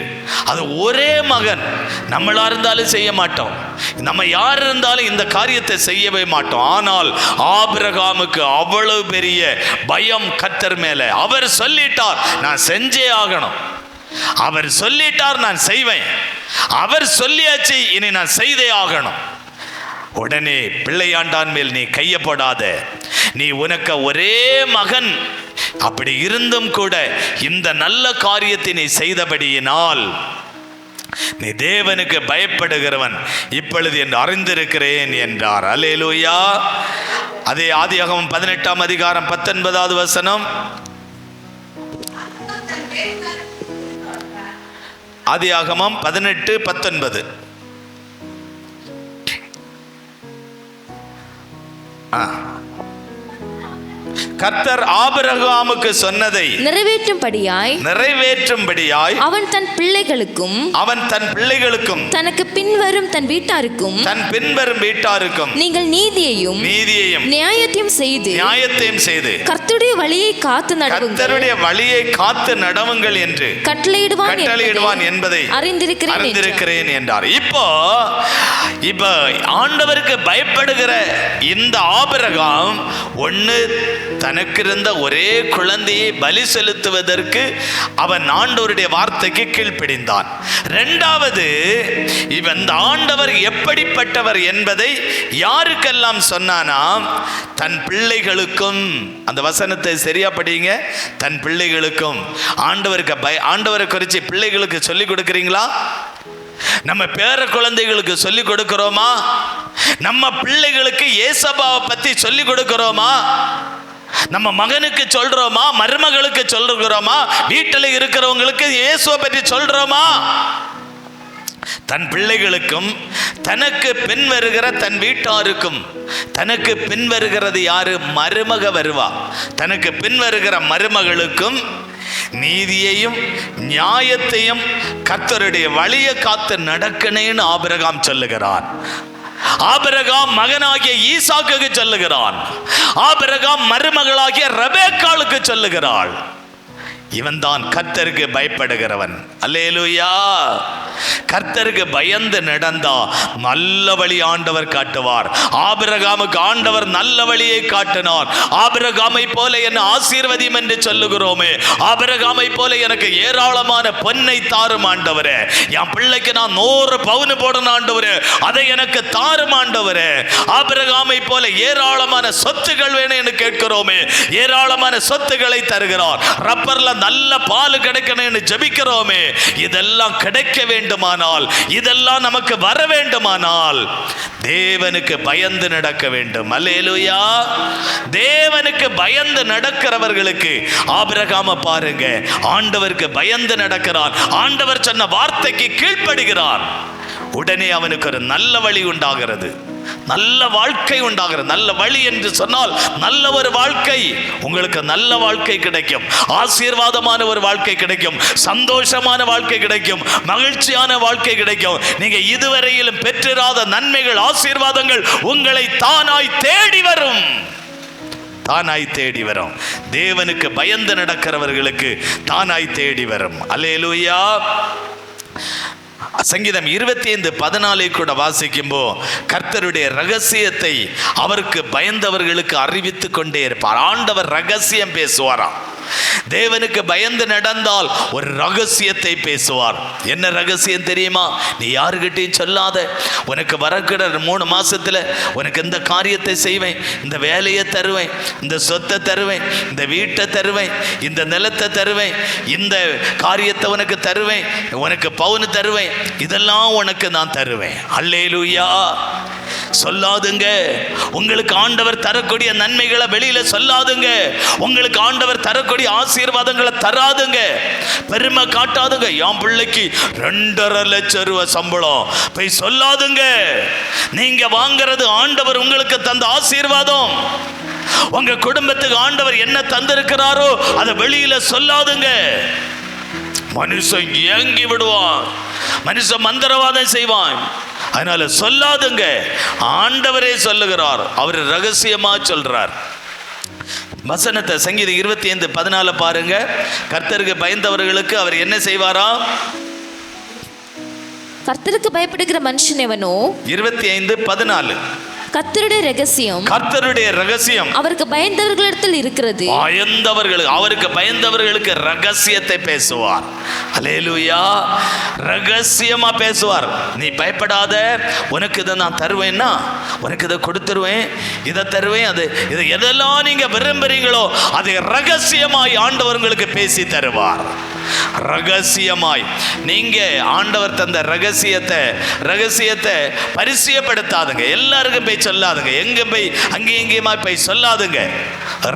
அது ஒரே மகன், நம்மளா இருந்தாலும் செய்ய மாட்டோம், நம்ம யார் இருந்தாலும் இந்த காரியத்தை செய்யவே மாட்டோம். ஆனால் ஆபிரகாமுக்கு அவ்வளவு பெரிய பயம் கர்த்தர் மேல. அவர் சொல்லிட்டார், நான் செஞ்சே ஆகணும். அவர் சொல்லிட்டார், நான் செய்வேன். அவர் சொல்லியாச்சு, இனி நான் செய்தே ஆகணும். உடனே பிள்ளையாண்டான் மேல் நீ கைய போடாத. நீ உனக்கு ஒரே மகன், அப்படி இருந்தும் கூட இந்த நல்ல காரியத்தை நீ செய்தபடியினால் நீ தேவனுக்கு பயப்படுகிறவன் இப்பொழுது என்று அறிந்திருக்கிறேன் என்றார். அல்லேலூயா. அதே ஆதியாகமம் 18ஆம் அதிகாரம் 19வது வசனம். ஆதியாகமம் 18:19. கர்த்தர் ஆபிரகாமுக்கு சொன்னதை நிறைவேற்றும்படியாய் அவன் தன் பிள்ளைகளுக்கும் தனக்கு பின்வரும் தன் வீட்டாருக்கும் நீங்கள் நீதியையும் நியாயத்தையும் செய்து கர்த்தருடைய வழியை காத்து நடவுங்கள் என்று கட்டளையிடுவான் என்பதை அறிந்திருக்கிறேன் என்றார். இப்போ ஆண்டவருக்கு பயப்படுகிற இந்த ஆபிரகாம் ஒன்னு தனக்கு இருந்த ஒரே குழந்தையை பலி செலுத்துவதற்கு அவன் ஆண்டவருடைய வார்த்தைக்கு கீழ்ப்படிந்தான். இரண்டாவது, இவன் ஆண்டவர் எப்படிப்பட்டவர் என்பதை யாருக்கெல்லாம் சொன்னானாம்? தன் பிள்ளைகளுக்கும். அந்த வசனத்தை சரியா படிங்க. தன் பிள்ளைகளுக்கும். ஆண்டவரை குறித்து பிள்ளைகளுக்கு சொல்லிக் கொடுக்கிறீங்களா? நம்ம பேர குழந்தைகளுக்கு சொல்லிக் கொடுக்கிறோமா? நம்ம பிள்ளைகளுக்கு ஏசபாவை பத்தி சொல்லிக் கொடுக்கிறோமா? நம்ம மகனுக்கு சொல்றோமா? மருமகளுக்கு சொல்றோமா? வீட்டில் இருக்கிறவங்களுக்கு இயேசுவை பற்றி சொல்றோமா? தன் பிள்ளைகளுக்கும் தனக்கு பின் வருகிற தன் வீட்டாருக்கும். தனக்கு பின் வருகிறது யாரு? மருமக வருவா. தனக்கு பின் வருகிற மருமகளுக்கும் நீதியையும் நியாயத்தையும் கர்த்தருடைய வழியை காத்து நடக்கணும்னு ஆபிரகாம் சொல்லுகிறான். ஆபிரகாம் மகனாகிய ஈசாக்குக்கு சொல்லுகிறான். ஆபிரகாம் மருமகளாகிய ரெபெக்காளுக்கு சொல்லுகிறாள். இவன் தான் கர்த்தருக்கு பயப்படுகிறவன். அல்லேலூயா. கர்த்தருக்கு பயந்து நடந்தா நல்ல வழி ஆண்டவர் காட்டுவார். ஆபிரகாமுக்கு ஆண்டவர் நல்ல வழியை காட்டினார். ஆபிரகாமை போல என்னை ஆசீர்வதியும் என்று சொல்லுகிறோமே, ஆபிரகாமை போல எனக்கு ஏராளமான பொன்னை தாரும் ஆண்டவரே, என் பிள்ளைக்கு நான் 100 பவுன் போடணும் ஆண்டவரே, அதை எனக்கு தாரும் ஆண்டவரே. ஆபிரகாமை போல ஏராளமான சொத்துகள் வேணும் என்று கேட்கிறோமே, ஏராளமான சொத்துக்களை தருகிறார். ரப்பர்ல நல்ல பால் கிடைக்கணும் ஜெபிக்கிறோமே, இதெல்லாம் கிடைக்க வேண்டுமானால், இதெல்லாம் நமக்கு வர வேண்டுமானால் தேவனுக்கு பயந்து நடக்க வேண்டும். அல்லேலூயா. தேவனுக்கு பயந்து நடக்கிறவர்களுக்கு ஆபிரகாம பாருங்க, ஆண்டவருக்கு பயந்து நடக்கிறான். ஆண்டவர் சொன்ன வார்த்தைக்கு கீழ்ப்படுகிறான். உடனே அவனுக்கு ஒரு நல்ல வழி உண்டாகிறது, நல்ல வாழ்க்கை உண்டாகிறது. நல்ல வழி என்று சொன்னால் நல்ல ஒரு வாழ்க்கை. உங்களுக்கு நல்ல வாழ்க்கை கிடைக்கும், ஆசீர்வாதமான ஒரு வாழ்க்கை கிடைக்கும், சந்தோஷமான வாழ்க்கை கிடைக்கும், மகிழ்ச்சியான வாழ்க்கை கிடைக்கும். நீங்க இதுவரையிலும் பெற்றிராத நன்மைகள், ஆசீர்வாதங்கள் உங்களை தானாய் தேடி வரும். தானாய் தேடி வரும். தேவனுக்கு பயந்து நடக்கிறவர்களுக்கு தானாய் தேடி வரும். அல்லேலூயா. சங்கீதம் 25:14 கூட வாசிக்கும்போ கர்த்தருடைய ரகசியத்தை அவருக்கு பயந்தவர்களுக்கு அறிவித்து கொண்டே இருப்பார். ஆண்டவர் ரகசியம் பேசுவாராம். தேவனுக்கு பயந்து நடந்தால் ஒரு ரகசியத்தை பேசுவார். என்ன ரகசியம் தெரியுமா? நீ யாருக்கிட்டையும் சொல்லாத, உனக்கு வரக்கிற 3 மாசத்துல உனக்கு இந்த காரியத்தை செய்வேன், இந்த வேலையை தருவேன், இந்த சொத்தை தருவேன், இந்த வீட்டை தருவேன், இந்த நிலத்தை தருவேன், இந்த காரியத்தை உனக்கு தருவேன், உனக்கு பவுன் தருவேன், இதெல்லாம் உனக்கு நான் தருவேன். அல்லேலூயா. சொல்லாதுங்க. உங்களுக்கு ஆண்டவர் தரக்கூடிய நன்மைகளை வெளியில சொல்லாதுங்க. உங்களுக்கு ஆண்டவர் தரக்கூடிய ஆசீர்வாதங்களை தராதுங்க. பெருமை காட்டாதுங்க. என் பிள்ளைக்கு 2.5 லட்சம் ரூபாய் சம்பளம் போய் சொல்லாதுங்க. நீங்க வாங்கிறது ஆண்டவர் உங்களுக்கு தந்த ஆசீர்வாதம். உங்க குடும்பத்துக்கு ஆண்டவர் என்ன தந்திருக்கிறாரோ அதை வெளியில சொல்லாதுங்க. மனுஷன் ஏங்கி விடுவான், மனுஷன் மந்திரவாதம் செய்வான். அதனால சொல்லாதுங்க. ஆண்டவரே சொல்லுகிறார், அவர் ரகசியமா சொல்றார். வசனத்தை சங்கீதம் 25:14 பாருங்க. கர்த்தருக்கு பயந்தவர்களுக்கு அவர் என்ன செய்வாரா? கர்த்தருக்கு பயப்படுகிற மனுஷன் எவனோ. 25:14 கர்த்தருடைய ரகசியம் அவருக்கு பயந்தவர்களிடத்தில் இருக்கிறது. அவருக்கு பயந்தவர்களுக்கு ரகசியத்தை பேசுவார். அல்லேலூயா. ரகசியமா பேசுவார். நீ பயப்படாத, உனக்கு இதை நான் தருவேன்னா, உனக்கு இதை கொடுத்துருவேன், இதை தருவேன், அது இதை எதெல்லாம் நீங்க விரும்புறீங்களோ அதை ரகசியமாய் ஆண்டவர் உங்களுக்கு பேசி தருவார். ரகசியமாய். நீங்க ஆண்டவர் தந்த ரகசியத்தை பரிசயப்படுத்தாதுங்க. எல்லாருக்கும் போய் சொல்லாதுங்க. எங்க போய் அங்கே எங்கேயுமா போய் சொல்லாதுங்க.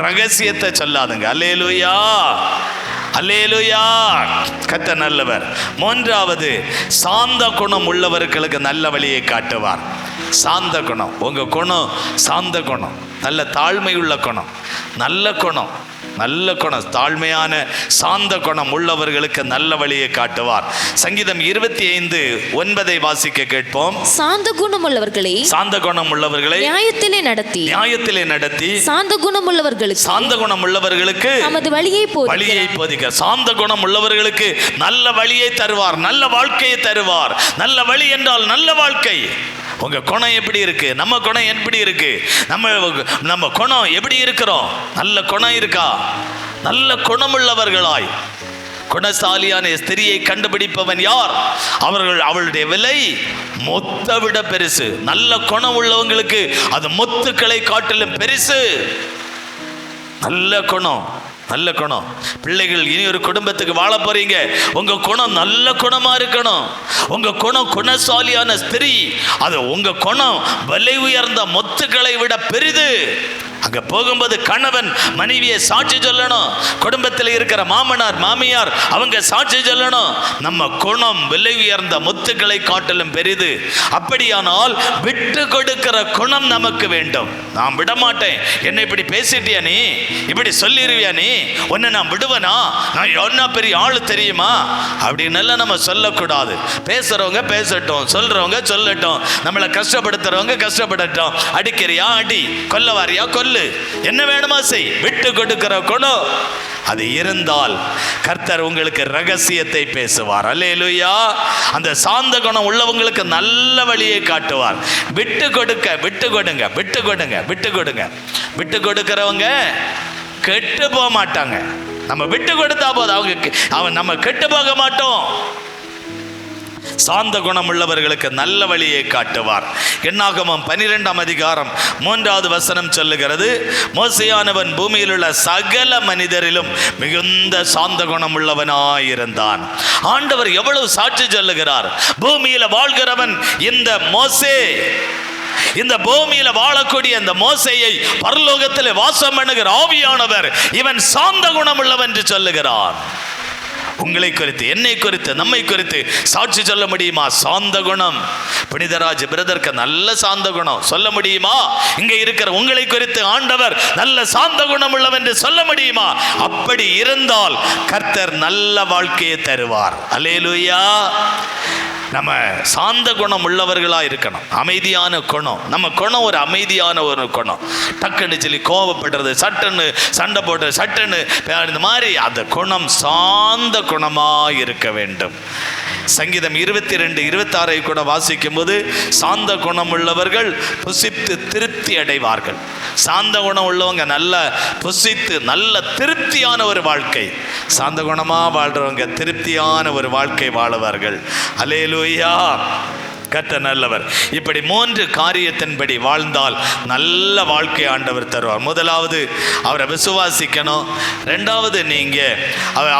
ரகசியத்தை சொல்லாதுங்க. அல்லேலூயா, அல்லேலூயா. கர்த்தர் நல்லவர். 3வது, சாந்த குணம் உள்ளவர்களுக்கு நல்ல வழியை காட்டுவார். சாந்த குணம். உங்க குணம் சாந்த குணம், நல்ல தாழ்மை உள்ள குணம், நல்ல குணம், நல்ல குணம், தாழ்மையான சாந்த குணம் உள்ளவர்களுக்கு நல்ல வழியை காட்டுவார். சங்கீதம் 25:9 வாசிக்க கேட்போம். சாந்த குணம் உள்ளவர்களை நியாயத்திலே நடத்தி சாந்த குணம் உள்ளவர்களுக்கு நமது வழியை போதிக்க. சாந்த குணம் உள்ளவர்களுக்கு நல்ல வழியை தருவார், நல்ல வாழ்க்கையை தருவார். நல்ல வழி என்றால் நல்ல வாழ்க்கை. உங்க குணம் எப்படி இருக்கு? நம்ம குணம் எப்படி இருக்கு? நம்ம குணம் எப்படி இருக்கிறோம்? நல்ல குணம் இருக்கா? நல்ல குணமுள்ளவர்களாய். குணசாலியான ஸ்திரியை கண்டுபிடிப்பவன் யார்? அவளுடைய விலை மொத்த விட பெருசு. நல்ல குணம் உள்ளவங்களுக்கு அது முத்துக்களை காட்டிலும் பெருசு. நல்ல குணம், நல்ல குணம். பிள்ளைகள், இனி ஒரு குடும்பத்துக்கு வாழ போறீங்க. உங்க குணம் நல்ல குணமா இருக்கணும். உங்க குணம் குணசாலியான ஸ்திரீ, அது உங்க குணம் விலை உயர்ந்த முத்துக்களை விட பெரிது. அங்க போகும்போது கணவன் மனைவியை சாட்சி சொல்லணும். குடும்பத்தில் இருக்கிற மாமனார் மாமியார் அவங்க சாட்சி சொல்லணும். நம்ம குணம் விலை உயர்ந்த முத்துக்களை காட்டிலும் பெரிது. அப்படியானால் விட்டு கொடுக்கிற குணம் நமக்கு வேண்டும். நான் விட மாட்டேன். என்ன இப்படி பேசிட்டியா, நீ இப்படி சொல்லிடுவியா, நீ உன்னை நான் விடுவனா, நான் என்ன பெரிய ஆளு தெரியுமா அப்படின்னு எல்லாம் நம்ம சொல்லக்கூடாது. பேசுறவங்க பேசட்டும், சொல்றவங்க சொல்லட்டும், நம்மளை கஷ்டப்படுத்துறவங்க கஷ்டப்படட்டும். அடிக்கிறியா அடி, கொல்லவாரியா கொல்லு, என்ன வேணுமா செய். விட்டு கொடுக்கிற குணம் அது இருந்தால் கர்த்தர் உங்களுக்கு ரகசியத்தை பேசுவார். அல்லேலூயா. அந்த சாந்த குணம் உள்ளவங்களுக்கு நல்ல வழியை காட்டுவார். விட்டு கொடுக்கிறவங்க கெட்டு போக மாட்டாங்க. நம்ம விட்டு கொடுத்தா போதும், நம்ம கெட்டு போக மாட்டோம். சாந்த குணம் உள்ளவர்களுக்கு நல்ல வழியை காட்டுவார். என்னாகமம் 12:3 வசனம் சொல்லுகிறது, மோசேயானவன் பூமியில் உள்ள சகல மனிதரிலும் மிகுந்த சாந்த குணம் உள்ளவனாயிருந்தான். ஆண்டவர் எவ்வளவு சாட்சி சொல்லுகிறார். பூமியில வாழ்கிறவன் இந்த மோசே, இந்த பூமியில வாழக்கூடிய இந்த மோசேயை பரலோகத்தில் வாசம் பண்ணுகிற ஆவியானவர் இவன் சாந்த குணம் உள்ளவன் என்று சொல்லுகிறார். உங்களை குறித்து, என்னை குறித்து, நம்மை குறித்து சாட்சி சொல்ல முடியுமா? சாந்த குணம். புனிதராஜ் பிரதருக்கு நல்ல சாந்த குணம் சொல்ல முடியுமா? இங்க இருக்கிற உங்களை குறித்து ஆண்டவர் நல்ல சாந்த குணம் உள்ளவன் என்று சொல்ல முடியுமா? அப்படி இருந்தால் கர்த்தர் நல்ல வாழ்க்கையை தருவார். அல்லேலூயா. நம்ம சாந்த குணம் உள்ளவர்களா இருக்கணும். அமைதியான குணம். நம்ம குணம் ஒரு அமைதியான ஒரு குணம். டக்குன்னு சொல்லி கோபப்படுறது, சட்டுன்னு சண்டை போடுறது, சட்டுன்னு இந்த மாதிரி அந்த குணம் சாந்த குணமா இருக்க வேண்டும். சங்கீதம் 22:26 கூட வாசிக்கும் போது, சாந்த குணம் உள்ளவர்கள் புசித்து திருப்தி அடைவார்கள். சாந்த குணம் உள்ளவங்க நல்ல புசித்து நல்ல திருப்தியான ஒரு வாழ்க்கை, சாந்த குணமா வாழ்றவங்க திருப்தியான ஒரு வாழ்க்கை வாழுவார்கள். அல்லேலூயா. கர்த்தர் நல்லவர். இப்படி 3 காரியத்தின்படி வாழ்ந்தால் நல்ல வாழ்க்கை ஆண்டவர் தருவார். முதலாவது அவரை விசுவாசிக்கணும், 2வது நீங்க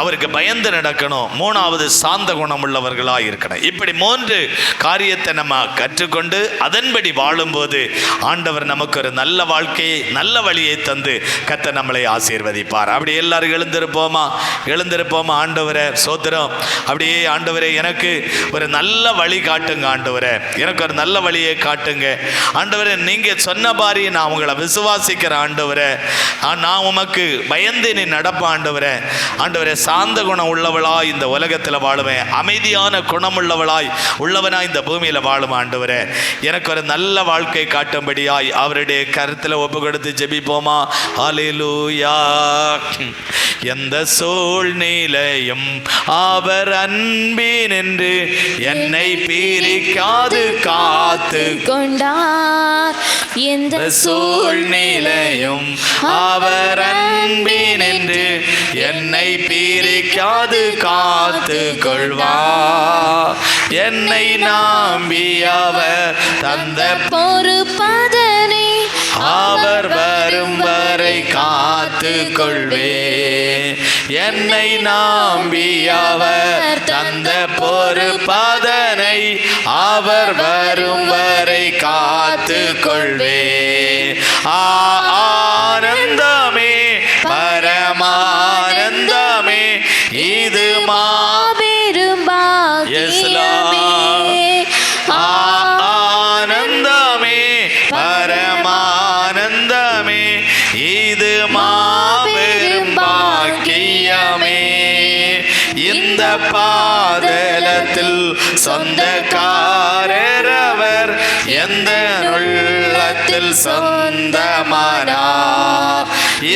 அவருக்கு பயந்து நடக்கணும், 3வது சாந்த குணம் உள்ளவர்களாக இருக்கணும். இப்படி 3 காரியத்தை நம்ம கற்றுக்கொண்டு அதன்படி வாழும்போது ஆண்டவர் நமக்கு ஒரு நல்ல வாழ்க்கையை நல்ல வழியை தந்து கர்த்தர் நம்மளை ஆசீர்வதிப்பார். அப்படி எல்லாரும் எழுந்திருப்போமா. ஆண்டவரே சோத்திரம். அப்படியே ஆண்டவரே எனக்கு ஒரு நல்ல வழி காட்டுங்க, ஆண்டவரே எனக்கு ஒரு நல்ல வழியை காட்டுங்க ஆண்டவரே. நீங்க சொன்ன பாரி நான் உங்களை விசுவாசிக்கிறேன் ஆண்டவரே. நான் உமக்கு பயந்து நீ நடப்ப ஆண்டவரே. ஆண்டவரே சாந்த குணம் உள்ளவளாய் இந்த உலகத்தில் வாழுவேன், அமைதியான குணம் உள்ளவனாய் இந்த பூமியில் வாழும் ஆண்டவரே. எனக்கு ஒரு நல்ல வாழ்க்கை காட்டும்படியாய் அவருடைய கருத்தில் ஒப்பு கொடுத்து ஜெபிப்போமா. ஹல்லேலூயா. எந்த சூழ்நிலையும் அவர் அன்பினின்று என்னை பிரிக்காது காத்து கொண்டார். எந்த சூழ்நிலையும் அவர் அன்பினின்று என்னை பிரிக்காது காத்து கொள்வார். என்னை நம்பி அவர் தந்த பொறுப்பதனை அவர் வரும் வரை காத்து கொள்வே. என்னை நம்பி அவர் தந்த பொறுப்பதனை அவர் வரும் வரை காத்து கொள்வே. ஆனந்தமே பரமானந்தமே இது மாபெரும் பாக்கியமே. ஆனந்தமே பரமானந்தமே இது மாபெரும் பாக்கியமே. இந்த பாதலத்தில் சொந்தக்காரர் அவர் எந்த உள்ளத்தில் சொந்தமானார்.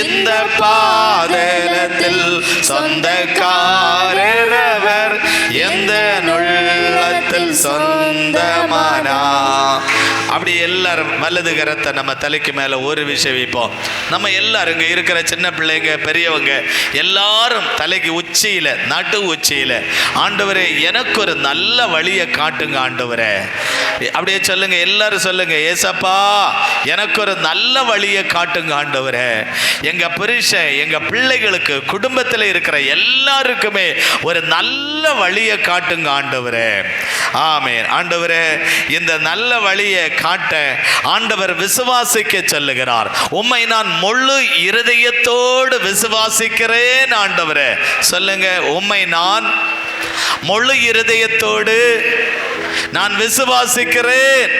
இந்த பாதலத்தில் சொந்தக்காரர் அவர் எந்த உள்ளத்தில் சொந்தமானார். அப்படி எல்லாரும் வலது கரத்தை நம்ம தலைக்கு மேலே ஒரு விஷயம் வைப்போம். நம்ம எல்லாரும் இங்கே இருக்கிற சின்ன பிள்ளைங்க பெரியவங்க எல்லாரும் தலைக்கு உச்சியில் நடு உச்சியில் ஆண்டவரே எனக்கு ஒரு நல்ல வழியை காட்டுங்க ஆண்டவரே. அப்படியே சொல்லுங்க, எல்லாரும் சொல்லுங்க, ஏசப்பா எனக்கு ஒரு நல்ல வழியை காட்டுங்க ஆண்டவரே. எங்க புருஷன் எங்க பிள்ளைகளுக்கு குடும்பத்தில் இருக்கிற எல்லாருக்குமே ஒரு நல்ல வழியை காட்டுங்க ஆண்டவரே. ஆமென். ஆண்டவரே இந்த நல்ல வழியை காட்ட ஆண்டவர் விசுவாசிக்க சொல்லுகிறார். உம்மை நான் முழு இருதயத்தோடு விசுவாசிக்கிறேன் ஆண்டவரே. சொல்லுங்க, உம்மை நான் முழு இருதயத்தோடு நான் விசுவாசிக்கிறேன்,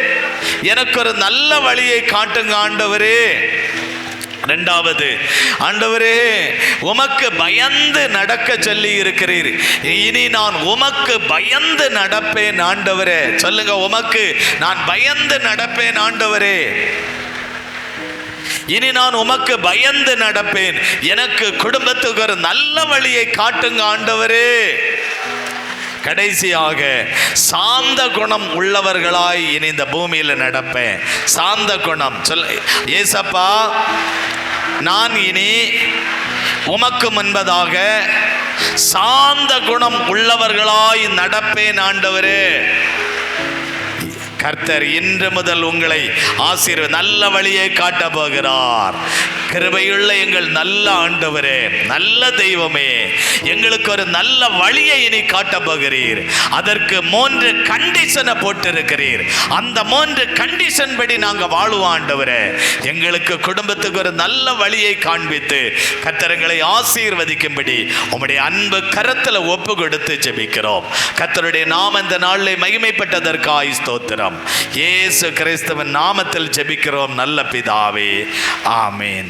எனக்கு ஒரு நல்ல வழியை காட்டுங்க ஆண்டவரே. 2வது, ஆண்டவரே உமக்கு பயந்து நடக்க சொல்லி இருக்கிறீர், இனி நான் உமக்கு பயந்து நடப்பேன் ஆண்டவரே. சொல்லுங்க, உமக்கு நான் பயந்து நடப்பேன் ஆண்டவரே. இனி நான் உமக்கு பயந்து நடப்பேன், எனக்கு குடும்பத்துக்கு ஒரு நல்ல வழியை காட்டுங்க ஆண்டவரே. கடைசியாக சாந்த குணம் உள்ளவர்களாய் இனி இந்த பூமியில் நடப்பேன். சாந்த குணம் சொல்ல, ஏசப்பா நான் இனி உமக்கு முன்பதாக சாந்த குணம் உள்ளவர்களாய் நடப்பேன் ஆண்டவரே. கர்த்தர் இன்று முதல் உங்களை நல்ல வழியை காட்ட போகிறார். கிருபையுள்ள எங்கள் நல்ல ஆண்டவரே, நல்ல தெய்வமே, எங்களுக்கு ஒரு நல்ல வழியை இனி காட்ட போகிறீர். அதற்கு 3 கண்டிஷனை போட்டிருக்கிறீர். அந்த 3 கண்டிஷன் படி நாங்கள் வாழுவோம் ஆண்டவரே. எங்களுக்கு குடும்பத்துக்கு ஒரு நல்ல வழியை காண்பித்து கர்த்தர்களை ஆசீர்வதிக்கும்படி உம்முடைய அன்பு கரத்தில் ஒப்பு கொடுத்து ஜெபிக்கிறோம். கர்த்தருடைய நாமம் இந்த நாளில் மகிமைப்பட்டதற்காய் ஸ்தோத்திரம். இயேசு கிறிஸ்துவின் நாமத்தில் ஜெபிக்கிறோம் நல்ல பிதாவே, ஆமென்.